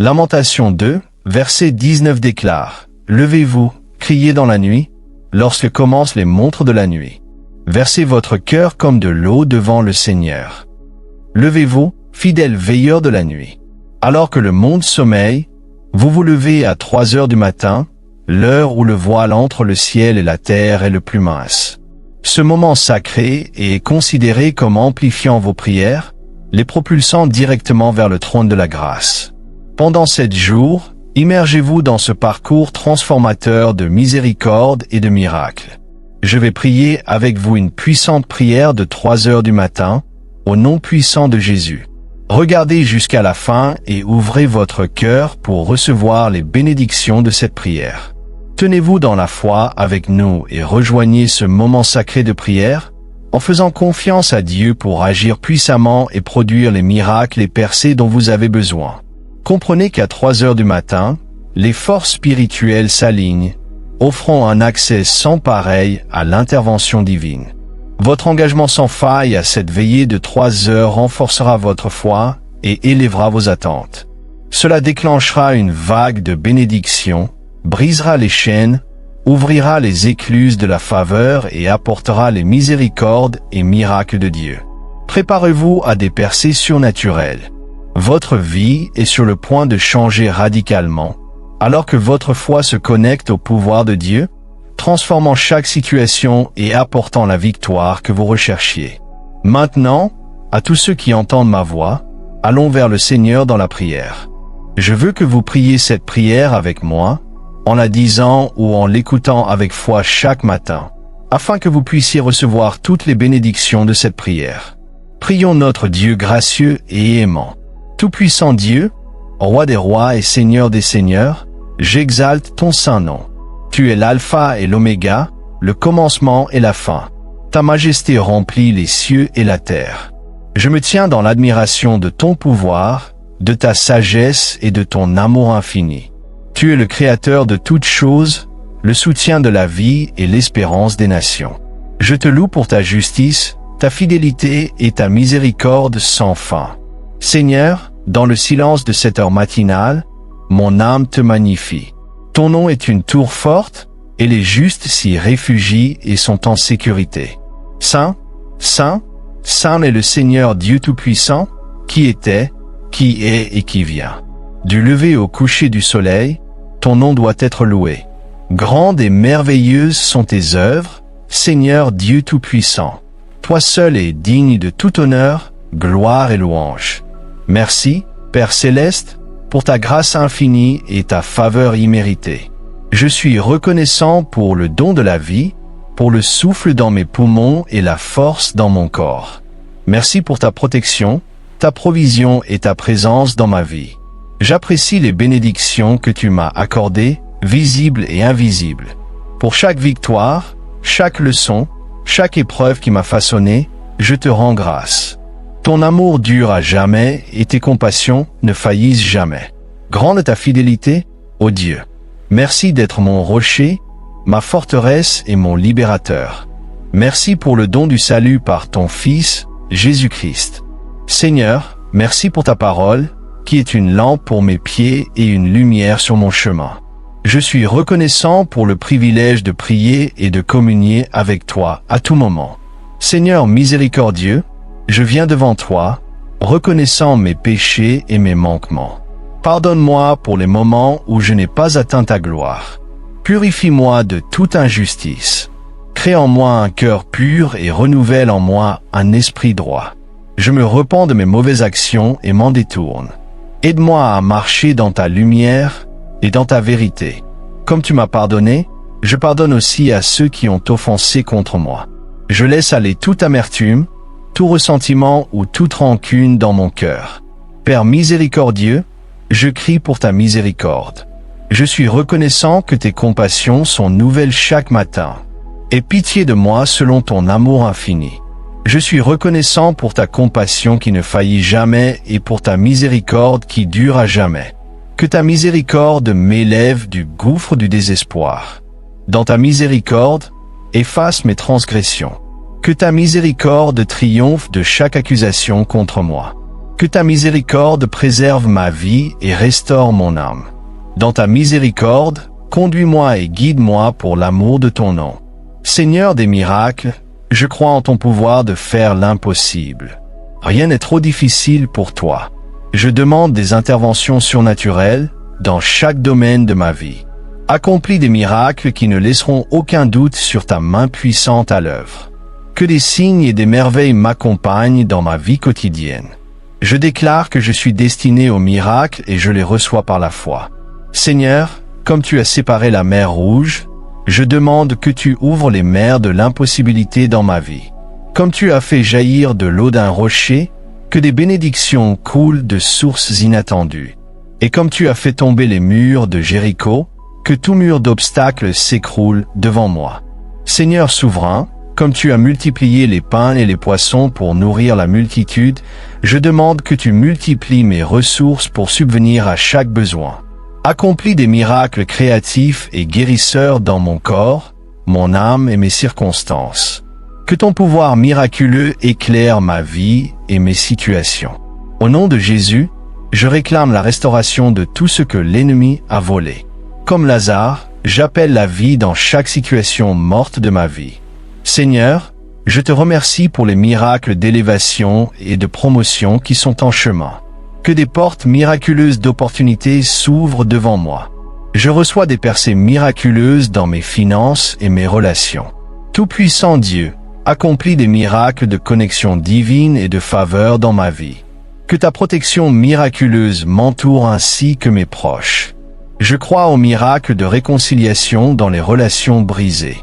Lamentation 2, verset 19 déclare « Levez-vous, criez dans la nuit, lorsque commencent les montres de la nuit. Versez votre cœur comme de l'eau devant le Seigneur. Levez-vous, fidèles veilleurs de la nuit. Alors que le monde sommeille, vous vous levez à 3 heures du matin, l'heure où le voile entre le ciel et la terre est le plus mince. Ce moment sacré est considéré comme amplifiant vos prières, les propulsant directement vers le trône de la grâce. Pendant 7 jours, immergez-vous dans ce parcours transformateur de miséricorde et de miracles. Je vais prier avec vous une puissante prière de 3 heures du matin, au nom puissant de Jésus. Regardez jusqu'à la fin et ouvrez votre cœur pour recevoir les bénédictions de cette prière. Tenez-vous dans la foi avec nous et rejoignez ce moment sacré de prière, en faisant confiance à Dieu pour agir puissamment et produire les miracles et percées dont vous avez besoin. Comprenez qu'à 3 heures du matin, les forces spirituelles s'alignent, offrant un accès sans pareil à l'intervention divine. Votre engagement sans faille à cette veillée de 3 heures renforcera votre foi et élèvera vos attentes. Cela déclenchera une vague de bénédictions, brisera les chaînes, ouvrira les écluses de la faveur et apportera les miséricordes et miracles de Dieu. Préparez-vous à des percées surnaturelles. Votre vie est sur le point de changer radicalement, alors que votre foi se connecte au pouvoir de Dieu, transformant chaque situation et apportant la victoire que vous recherchiez. Maintenant, à tous ceux qui entendent ma voix, allons vers le Seigneur dans la prière. Je veux que vous priez cette prière avec moi, en la disant ou en l'écoutant avec foi chaque matin, afin que vous puissiez recevoir toutes les bénédictions de cette prière. Prions notre Dieu gracieux et aimant. Tout-puissant Dieu, Roi des rois et Seigneur des seigneurs, j'exalte ton saint nom. Tu es l'alpha et l'oméga, le commencement et la fin. Ta majesté remplit les cieux et la terre. Je me tiens dans l'admiration de ton pouvoir, de ta sagesse et de ton amour infini. Tu es le créateur de toutes choses, le soutien de la vie et l'espérance des nations. Je te loue pour ta justice, ta fidélité et ta miséricorde sans fin. Seigneur, dans le silence de cette heure matinale, mon âme te magnifie. Ton nom est une tour forte, et les justes s'y réfugient et sont en sécurité. Saint, Saint, Saint est le Seigneur Dieu Tout-Puissant, qui était, qui est et qui vient. Du lever au coucher du soleil, ton nom doit être loué. Grandes et merveilleuses sont tes œuvres, Seigneur Dieu Tout-Puissant. Toi seul es digne de tout honneur, gloire et louange. Merci, Père Céleste, pour ta grâce infinie et ta faveur imméritée. Je suis reconnaissant pour le don de la vie, pour le souffle dans mes poumons et la force dans mon corps. Merci pour ta protection, ta provision et ta présence dans ma vie. J'apprécie les bénédictions que tu m'as accordées, visibles et invisibles. Pour chaque victoire, chaque leçon, chaque épreuve qui m'a façonné, je te rends grâce. Ton amour dure à jamais et tes compassions ne faillissent jamais. Grande est ta fidélité, ô Dieu. Merci d'être mon rocher, ma forteresse et mon libérateur. Merci pour le don du salut par ton Fils, Jésus-Christ. Seigneur, merci pour ta parole, qui est une lampe pour mes pieds et une lumière sur mon chemin. Je suis reconnaissant pour le privilège de prier et de communier avec toi à tout moment. Seigneur miséricordieux, je viens devant toi, reconnaissant mes péchés et mes manquements. Pardonne-moi pour les moments où je n'ai pas atteint ta gloire. Purifie-moi de toute injustice. Crée en moi un cœur pur et renouvelle en moi un esprit droit. Je me repens de mes mauvaises actions et m'en détourne. Aide-moi à marcher dans ta lumière et dans ta vérité. Comme tu m'as pardonné, je pardonne aussi à ceux qui ont offensé contre moi. Je laisse aller toute amertume, tout ressentiment ou toute rancune dans mon cœur. Père miséricordieux, je crie pour ta miséricorde. Je suis reconnaissant que tes compassions sont nouvelles chaque matin. Aie pitié de moi selon ton amour infini. Je suis reconnaissant pour ta compassion qui ne faillit jamais et pour ta miséricorde qui dure à jamais. Que ta miséricorde m'élève du gouffre du désespoir. Dans ta miséricorde, efface mes transgressions. Que ta miséricorde triomphe de chaque accusation contre moi. Que ta miséricorde préserve ma vie et restaure mon âme. Dans ta miséricorde, conduis-moi et guide-moi pour l'amour de ton nom. Seigneur des miracles, je crois en ton pouvoir de faire l'impossible. Rien n'est trop difficile pour toi. Je demande des interventions surnaturelles dans chaque domaine de ma vie. Accomplis des miracles qui ne laisseront aucun doute sur ta main puissante à l'œuvre. Que des signes et des merveilles m'accompagnent dans ma vie quotidienne. Je déclare que je suis destiné aux miracles et je les reçois par la foi. Seigneur, comme tu as séparé la mer Rouge, je demande que tu ouvres les mers de l'impossibilité dans ma vie. Comme tu as fait jaillir de l'eau d'un rocher, que des bénédictions coulent de sources inattendues. Et comme tu as fait tomber les murs de Jéricho, que tout mur d'obstacles s'écroule devant moi. Seigneur souverain, comme tu as multiplié les pains et les poissons pour nourrir la multitude, je demande que tu multiplies mes ressources pour subvenir à chaque besoin. Accomplis des miracles créatifs et guérisseurs dans mon corps, mon âme et mes circonstances. Que ton pouvoir miraculeux éclaire ma vie et mes situations. Au nom de Jésus, je réclame la restauration de tout ce que l'ennemi a volé. Comme Lazare, j'appelle la vie dans chaque situation morte de ma vie. Seigneur, je te remercie pour les miracles d'élévation et de promotion qui sont en chemin. Que des portes miraculeuses d'opportunités s'ouvrent devant moi. Je reçois des percées miraculeuses dans mes finances et mes relations. Tout-puissant Dieu, accomplis des miracles de connexion divine et de faveur dans ma vie. Que ta protection miraculeuse m'entoure ainsi que mes proches. Je crois aux miracles de réconciliation dans les relations brisées.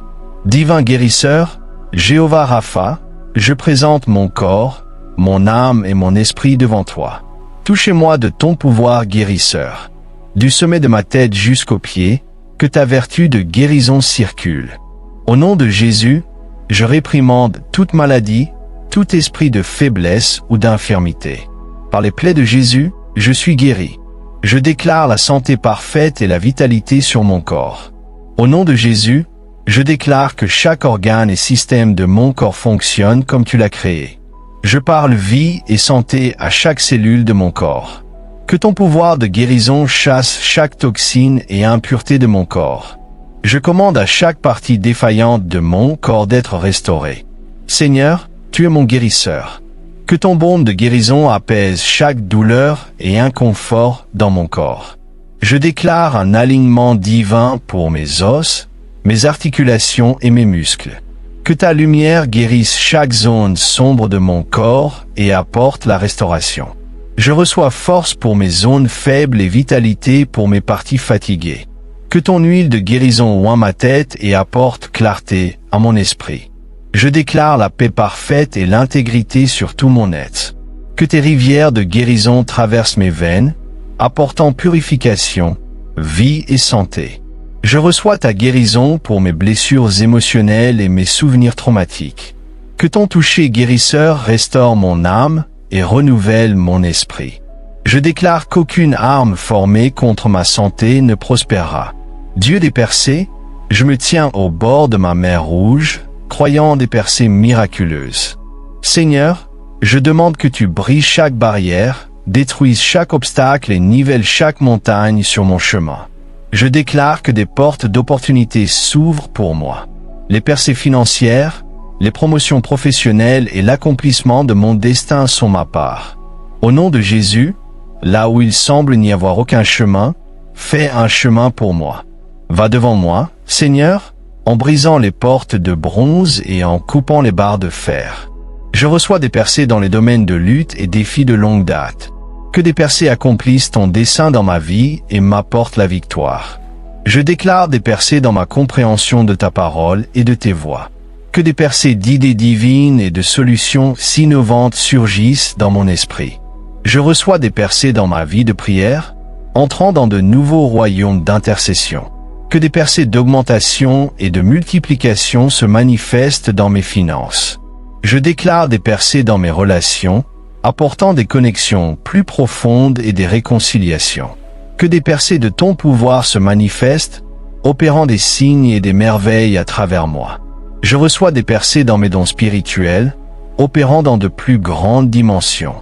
Divin guérisseur, Jéhovah Rapha, je présente mon corps, mon âme et mon esprit devant toi. Touchez-moi de ton pouvoir guérisseur. Du sommet de ma tête jusqu'aux pieds, que ta vertu de guérison circule. Au nom de Jésus, je réprimande toute maladie, tout esprit de faiblesse ou d'infirmité. Par les plaies de Jésus, je suis guéri. Je déclare la santé parfaite et la vitalité sur mon corps. Au nom de Jésus, je déclare que chaque organe et système de mon corps fonctionne comme tu l'as créé. Je parle vie et santé à chaque cellule de mon corps. Que ton pouvoir de guérison chasse chaque toxine et impureté de mon corps. Je commande à chaque partie défaillante de mon corps d'être restaurée. Seigneur, tu es mon guérisseur. Que ton baume de guérison apaise chaque douleur et inconfort dans mon corps. Je déclare un alignement divin pour mes os, mes articulations et mes muscles. Que ta lumière guérisse chaque zone sombre de mon corps et apporte la restauration. Je reçois force pour mes zones faibles et vitalité pour mes parties fatiguées. Que ton huile de guérison oint ma tête et apporte clarté à mon esprit. Je déclare la paix parfaite et l'intégrité sur tout mon être. Que tes rivières de guérison traversent mes veines, apportant purification, vie et santé. Je reçois ta guérison pour mes blessures émotionnelles et mes souvenirs traumatiques. Que ton toucher guérisseur restaure mon âme et renouvelle mon esprit. Je déclare qu'aucune arme formée contre ma santé ne prospérera. Dieu des percées, je me tiens au bord de ma mer Rouge, croyant en des percées miraculeuses. Seigneur, je demande que tu brises chaque barrière, détruises chaque obstacle et nivelles chaque montagne sur mon chemin. Je déclare que des portes d'opportunités s'ouvrent pour moi. Les percées financières, les promotions professionnelles et l'accomplissement de mon destin sont ma part. Au nom de Jésus, là où il semble n'y avoir aucun chemin, fais un chemin pour moi. Va devant moi, Seigneur, en brisant les portes de bronze et en coupant les barres de fer. Je reçois des percées dans les domaines de lutte et défis de longue date. Que des percées accomplissent ton dessein dans ma vie et m'apportent la victoire. Je déclare des percées dans ma compréhension de ta parole et de tes voies. Que des percées d'idées divines et de solutions innovantes surgissent dans mon esprit. Je reçois des percées dans ma vie de prière, entrant dans de nouveaux royaumes d'intercession. Que des percées d'augmentation et de multiplication se manifestent dans mes finances. Je déclare des percées dans mes relations, apportant des connexions plus profondes et des réconciliations. Que des percées de ton pouvoir se manifestent, opérant des signes et des merveilles à travers moi. Je reçois des percées dans mes dons spirituels, opérant dans de plus grandes dimensions.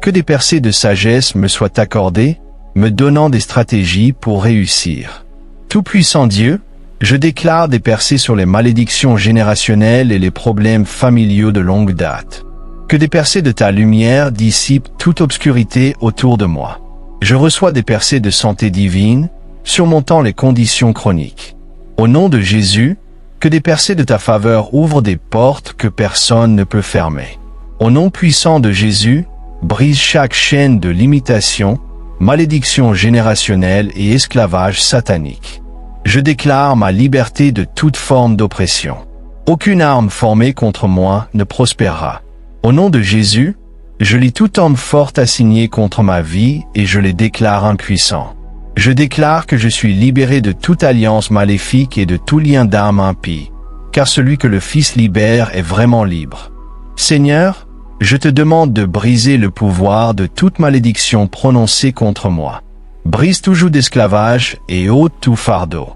Que des percées de sagesse me soient accordées, me donnant des stratégies pour réussir. Tout-puissant Dieu, je déclare des percées sur les malédictions générationnelles et les problèmes familiaux de longue date. Que des percées de ta lumière dissipent toute obscurité autour de moi. Je reçois des percées de santé divine, surmontant les conditions chroniques. Au nom de Jésus, que des percées de ta faveur ouvrent des portes que personne ne peut fermer. Au nom puissant de Jésus, brise chaque chaîne de limitation, malédiction générationnelle et esclavage satanique. Je déclare ma liberté de toute forme d'oppression. Aucune arme formée contre moi ne prospérera. Au nom de Jésus, je lis tout homme fort assigné contre ma vie et je les déclare impuissants. Je déclare que je suis libéré de toute alliance maléfique et de tout lien d'âme impie, car celui que le Fils libère est vraiment libre. Seigneur, je te demande de briser le pouvoir de toute malédiction prononcée contre moi. Brise tout joug d'esclavage et ôte tout fardeau.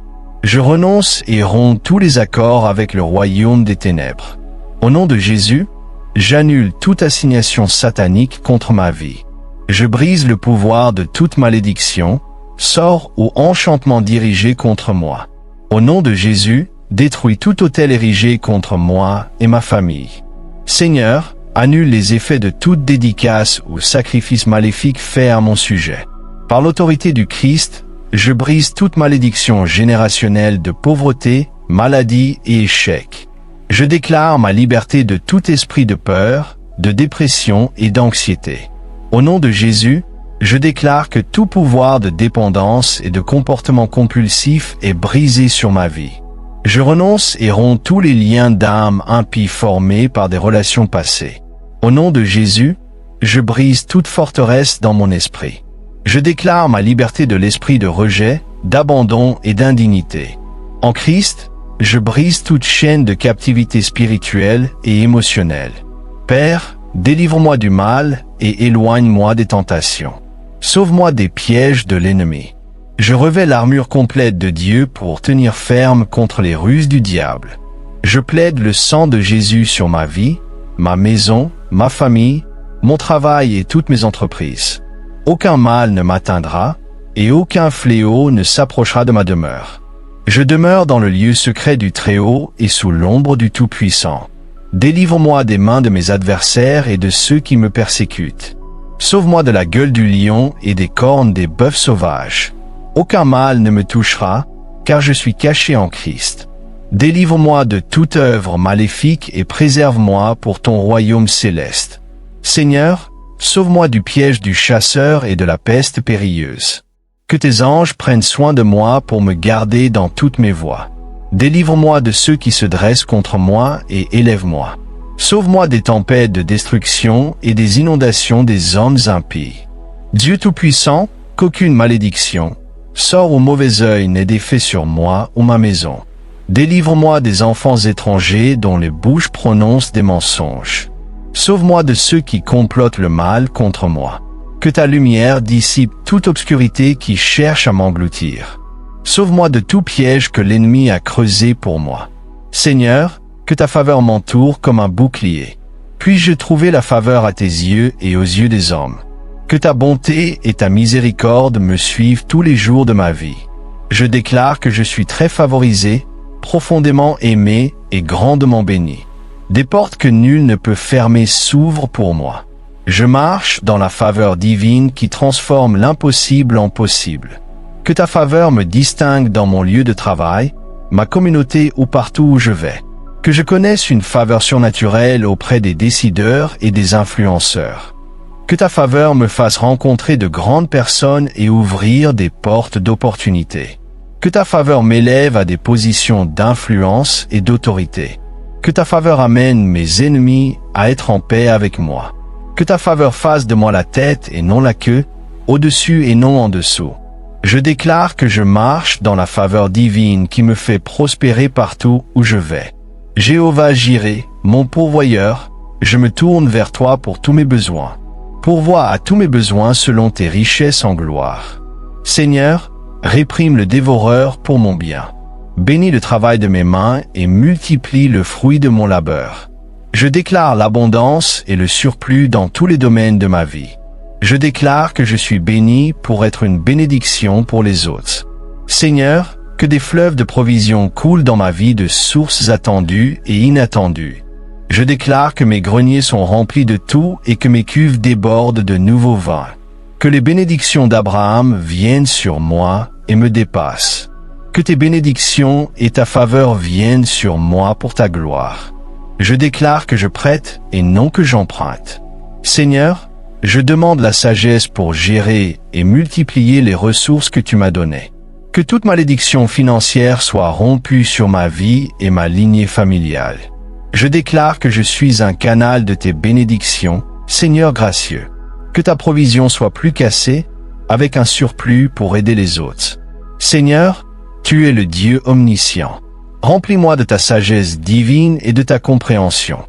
Je renonce et romps tous les accords avec le royaume des ténèbres. Au nom de Jésus, j'annule toute assignation satanique contre ma vie. Je brise le pouvoir de toute malédiction, sort ou enchantement dirigé contre moi. Au nom de Jésus, détruis tout autel érigé contre moi et ma famille. Seigneur, annule les effets de toute dédicace ou sacrifice maléfique fait à mon sujet. Par l'autorité du Christ, je brise toute malédiction générationnelle de pauvreté, maladie et échec. Je déclare ma liberté de tout esprit de peur, de dépression et d'anxiété. Au nom de Jésus, je déclare que tout pouvoir de dépendance et de comportement compulsif est brisé sur ma vie. Je renonce et romps tous les liens d'âme impies formés par des relations passées. Au nom de Jésus, je brise toute forteresse dans mon esprit. Je déclare ma liberté de l'esprit de rejet, d'abandon et d'indignité. En Christ, je brise toute chaîne de captivité spirituelle et émotionnelle. Père, délivre-moi du mal et éloigne-moi des tentations. Sauve-moi des pièges de l'ennemi. Je revêts l'armure complète de Dieu pour tenir ferme contre les ruses du diable. Je plaide le sang de Jésus sur ma vie, ma maison, ma famille, mon travail et toutes mes entreprises. Aucun mal ne m'atteindra, et aucun fléau ne s'approchera de ma demeure. Je demeure dans le lieu secret du Très-Haut et sous l'ombre du Tout-Puissant. Délivre-moi des mains de mes adversaires et de ceux qui me persécutent. Sauve-moi de la gueule du lion et des cornes des bœufs sauvages. Aucun mal ne me touchera, car je suis caché en Christ. Délivre-moi de toute œuvre maléfique et préserve-moi pour ton royaume céleste. Seigneur, sauve-moi du piège du chasseur et de la peste périlleuse. Que tes anges prennent soin de moi pour me garder dans toutes mes voies. Délivre-moi de ceux qui se dressent contre moi et élève-moi. Sauve-moi des tempêtes de destruction et des inondations des hommes impies. Dieu Tout-Puissant, qu'aucune malédiction, sort ou mauvais œil n'ait d'effet sur moi ou ma maison. Délivre-moi des enfants étrangers dont les bouches prononcent des mensonges. Sauve-moi de ceux qui complotent le mal contre moi. Que ta lumière dissipe toute obscurité qui cherche à m'engloutir. Sauve-moi de tout piège que l'ennemi a creusé pour moi. Seigneur, que ta faveur m'entoure comme un bouclier. Puis-je trouver la faveur à tes yeux et aux yeux des hommes. Que ta bonté et ta miséricorde me suivent tous les jours de ma vie. Je déclare que je suis très favorisé, profondément aimé et grandement béni. Des portes que nul ne peut fermer s'ouvrent pour moi. Je marche dans la faveur divine qui transforme l'impossible en possible. Que ta faveur me distingue dans mon lieu de travail, ma communauté ou partout où je vais. Que je connaisse une faveur surnaturelle auprès des décideurs et des influenceurs. Que ta faveur me fasse rencontrer de grandes personnes et ouvrir des portes d'opportunités. Que ta faveur m'élève à des positions d'influence et d'autorité. Que ta faveur amène mes ennemis à être en paix avec moi. Que ta faveur fasse de moi la tête et non la queue, au-dessus et non en dessous. Je déclare que je marche dans la faveur divine qui me fait prospérer partout où je vais. Jéhovah Jireh, mon pourvoyeur, je me tourne vers toi pour tous mes besoins. Pourvois à tous mes besoins selon tes richesses en gloire. Seigneur, réprime le dévoreur pour mon bien. Bénis le travail de mes mains et multiplie le fruit de mon labeur. Je déclare l'abondance et le surplus dans tous les domaines de ma vie. Je déclare que je suis béni pour être une bénédiction pour les autres. Seigneur, que des fleuves de provision coulent dans ma vie de sources attendues et inattendues. Je déclare que mes greniers sont remplis de tout et que mes cuves débordent de nouveaux vins. Que les bénédictions d'Abraham viennent sur moi et me dépassent. Que tes bénédictions et ta faveur viennent sur moi pour ta gloire. Je déclare que je prête et non que j'emprunte. Seigneur, je demande la sagesse pour gérer et multiplier les ressources que tu m'as données. Que toute malédiction financière soit rompue sur ma vie et ma lignée familiale. Je déclare que je suis un canal de tes bénédictions, Seigneur gracieux. Que ta provision soit plus cassée, avec un surplus pour aider les autres. Seigneur, tu es le Dieu omniscient. Remplis-moi de ta sagesse divine et de ta compréhension.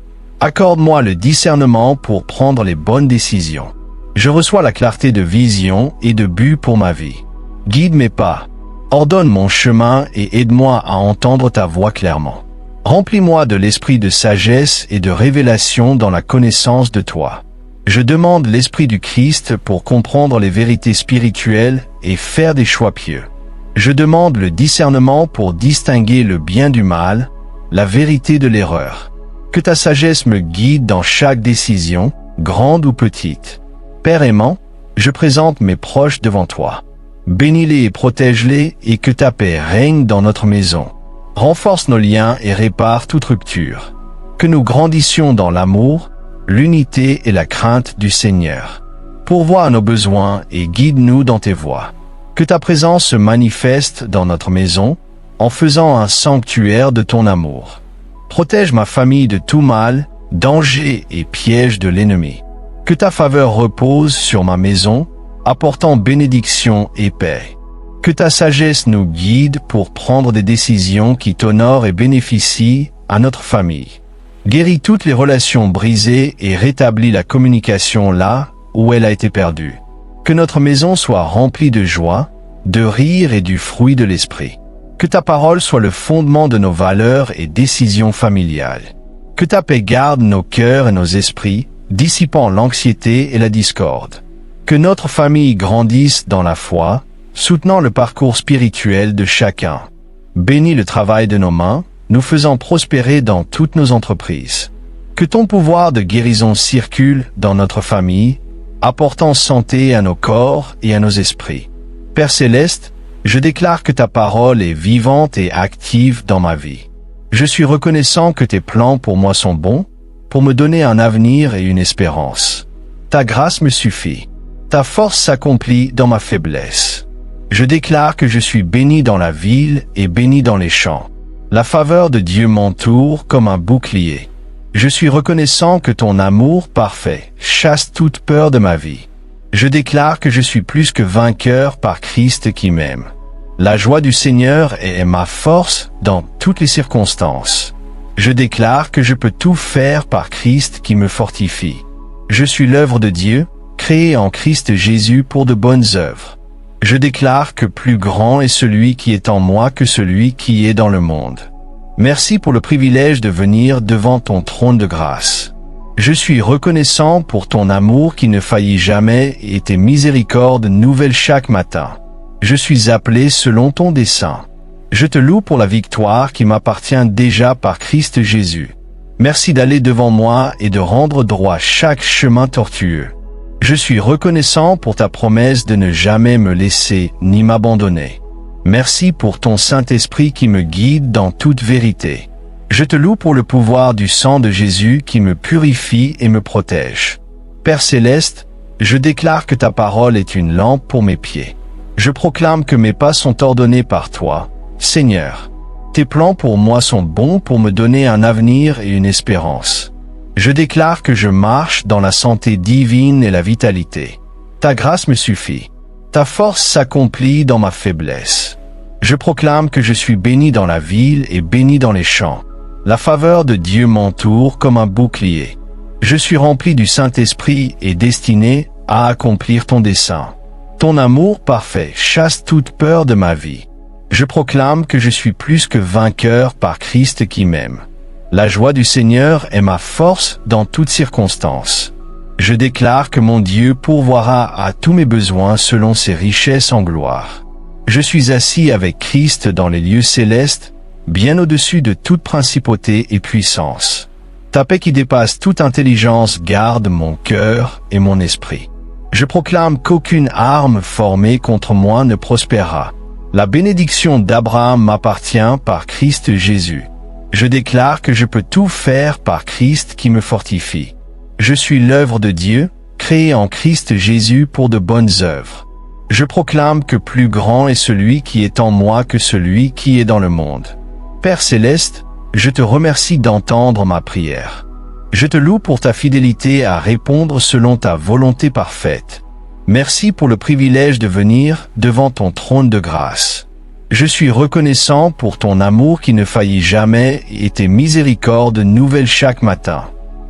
Accorde-moi le discernement pour prendre les bonnes décisions. Je reçois la clarté de vision et de but pour ma vie. Guide mes pas. Ordonne mon chemin et aide-moi à entendre ta voix clairement. Remplis-moi de l'esprit de sagesse et de révélation dans la connaissance de toi. Je demande l'esprit du Christ pour comprendre les vérités spirituelles et faire des choix pieux. Je demande le discernement pour distinguer le bien du mal, la vérité de l'erreur. Que ta sagesse me guide dans chaque décision, grande ou petite. Père aimant, je présente mes proches devant toi. Bénis-les et protège-les et que ta paix règne dans notre maison. Renforce nos liens et répare toute rupture. Que nous grandissions dans l'amour, l'unité et la crainte du Seigneur. Pourvois à nos besoins et guide-nous dans tes voies. Que ta présence se manifeste dans notre maison, en faisant un sanctuaire de ton amour. Protège ma famille de tout mal, danger et piège de l'ennemi. Que ta faveur repose sur ma maison, apportant bénédiction et paix. Que ta sagesse nous guide pour prendre des décisions qui t'honorent et bénéficient à notre famille. Guéris toutes les relations brisées et rétablis la communication là où elle a été perdue. Que notre maison soit remplie de joie, de rire et du fruit de l'esprit. Que ta parole soit le fondement de nos valeurs et décisions familiales. Que ta paix garde nos cœurs et nos esprits, dissipant l'anxiété et la discorde. Que notre famille grandisse dans la foi, soutenant le parcours spirituel de chacun. Bénis le travail de nos mains, nous faisant prospérer dans toutes nos entreprises. Que ton pouvoir de guérison circule dans notre famille, apportant santé à nos corps et à nos esprits. Père céleste, je déclare que ta parole est vivante et active dans ma vie. Je suis reconnaissant que tes plans pour moi sont bons, pour me donner un avenir et une espérance. Ta grâce me suffit. Ta force s'accomplit dans ma faiblesse. Je déclare que je suis béni dans la ville et béni dans les champs. La faveur de Dieu m'entoure comme un bouclier. Je suis reconnaissant que ton amour parfait chasse toute peur de ma vie. Je déclare que je suis plus que vainqueur par Christ qui m'aime. La joie du Seigneur est ma force dans toutes les circonstances. Je déclare que je peux tout faire par Christ qui me fortifie. Je suis l'œuvre de Dieu, créée en Christ Jésus pour de bonnes œuvres. Je déclare que plus grand est celui qui est en moi que celui qui est dans le monde. Merci pour le privilège de venir devant ton trône de grâce. Je suis reconnaissant pour ton amour qui ne faillit jamais et tes miséricordes nouvelles chaque matin. Je suis appelé selon ton dessein. Je te loue pour la victoire qui m'appartient déjà par Christ Jésus. Merci d'aller devant moi et de rendre droit chaque chemin tortueux. Je suis reconnaissant pour ta promesse de ne jamais me laisser ni m'abandonner. Merci pour ton Saint-Esprit qui me guide dans toute vérité. Je te loue pour le pouvoir du sang de Jésus qui me purifie et me protège. Père céleste, je déclare que ta parole est une lampe pour mes pieds. Je proclame que mes pas sont ordonnés par toi, Seigneur. Tes plans pour moi sont bons pour me donner un avenir et une espérance. Je déclare que je marche dans la santé divine et la vitalité. Ta grâce me suffit. Ta force s'accomplit dans ma faiblesse. Je proclame que je suis béni dans la ville et béni dans les champs. La faveur de Dieu m'entoure comme un bouclier. Je suis rempli du Saint-Esprit et destiné à accomplir ton dessein. Ton amour parfait chasse toute peur de ma vie. Je proclame que je suis plus que vainqueur par Christ qui m'aime. La joie du Seigneur est ma force dans toutes circonstances. Je déclare que mon Dieu pourvoira à tous mes besoins selon ses richesses en gloire. Je suis assis avec Christ dans les lieux célestes, bien au-dessus de toute principauté et puissance. Ta paix qui dépasse toute intelligence garde mon cœur et mon esprit. Je proclame qu'aucune arme formée contre moi ne prospérera. La bénédiction d'Abraham m'appartient par Christ Jésus. Je déclare que je peux tout faire par Christ qui me fortifie. Je suis l'œuvre de Dieu, créée en Christ Jésus pour de bonnes œuvres. Je proclame que plus grand est celui qui est en moi que celui qui est dans le monde. Père céleste, je te remercie d'entendre ma prière. Je te loue pour ta fidélité à répondre selon ta volonté parfaite. Merci pour le privilège de venir devant ton trône de grâce. Je suis reconnaissant pour ton amour qui ne faillit jamais et tes miséricordes nouvelles chaque matin.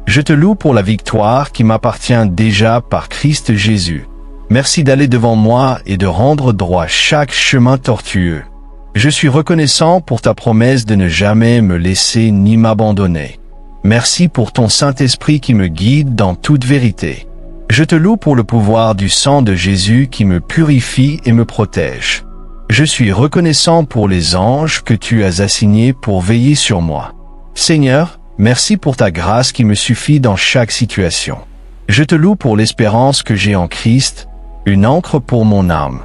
Je te loue pour la victoire qui m'appartient déjà par Christ Jésus. Merci d'aller devant moi et de rendre droit chaque chemin tortueux. Je suis reconnaissant pour ta promesse de ne jamais me laisser ni m'abandonner. Merci pour ton Saint-Esprit qui me guide dans toute vérité. Je te loue pour le pouvoir du sang de Jésus qui me purifie et me protège. Je suis reconnaissant pour les anges que tu as assignés pour veiller sur moi. Seigneur, merci pour ta grâce qui me suffit dans chaque situation. Je te loue pour l'espérance que j'ai en Christ, une ancre pour mon âme.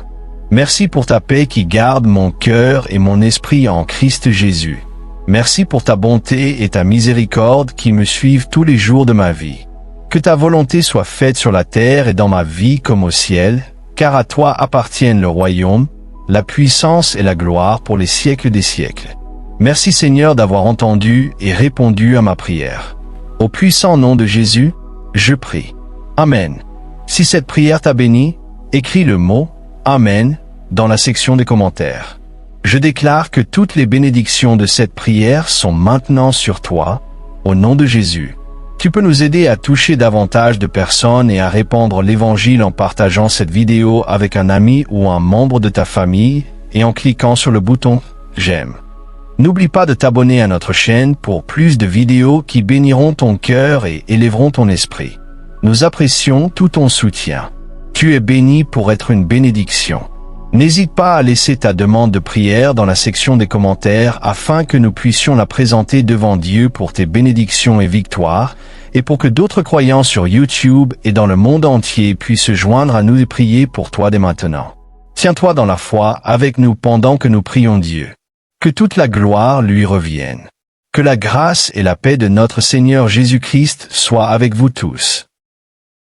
Merci pour ta paix qui garde mon cœur et mon esprit en Christ Jésus. Merci pour ta bonté et ta miséricorde qui me suivent tous les jours de ma vie. Que ta volonté soit faite sur la terre et dans ma vie comme au ciel, car à toi appartiennent le royaume, la puissance et la gloire pour les siècles des siècles. Merci Seigneur d'avoir entendu et répondu à ma prière. Au puissant nom de Jésus, je prie. Amen. Si cette prière t'a béni, écris le mot « Amen » dans la section des commentaires. Je déclare que toutes les bénédictions de cette prière sont maintenant sur toi, au nom de Jésus. Tu peux nous aider à toucher davantage de personnes et à répandre l'Évangile en partageant cette vidéo avec un ami ou un membre de ta famille et en cliquant sur le bouton « J'aime ». N'oublie pas de t'abonner à notre chaîne pour plus de vidéos qui béniront ton cœur et élèveront ton esprit. Nous apprécions tout ton soutien. Tu es béni pour être une bénédiction. N'hésite pas à laisser ta demande de prière dans la section des commentaires afin que nous puissions la présenter devant Dieu pour tes bénédictions et victoires, et pour que d'autres croyants sur YouTube et dans le monde entier puissent se joindre à nous et prier pour toi dès maintenant. Tiens-toi dans la foi avec nous pendant que nous prions Dieu. Que toute la gloire lui revienne. Que la grâce et la paix de notre Seigneur Jésus-Christ soient avec vous tous.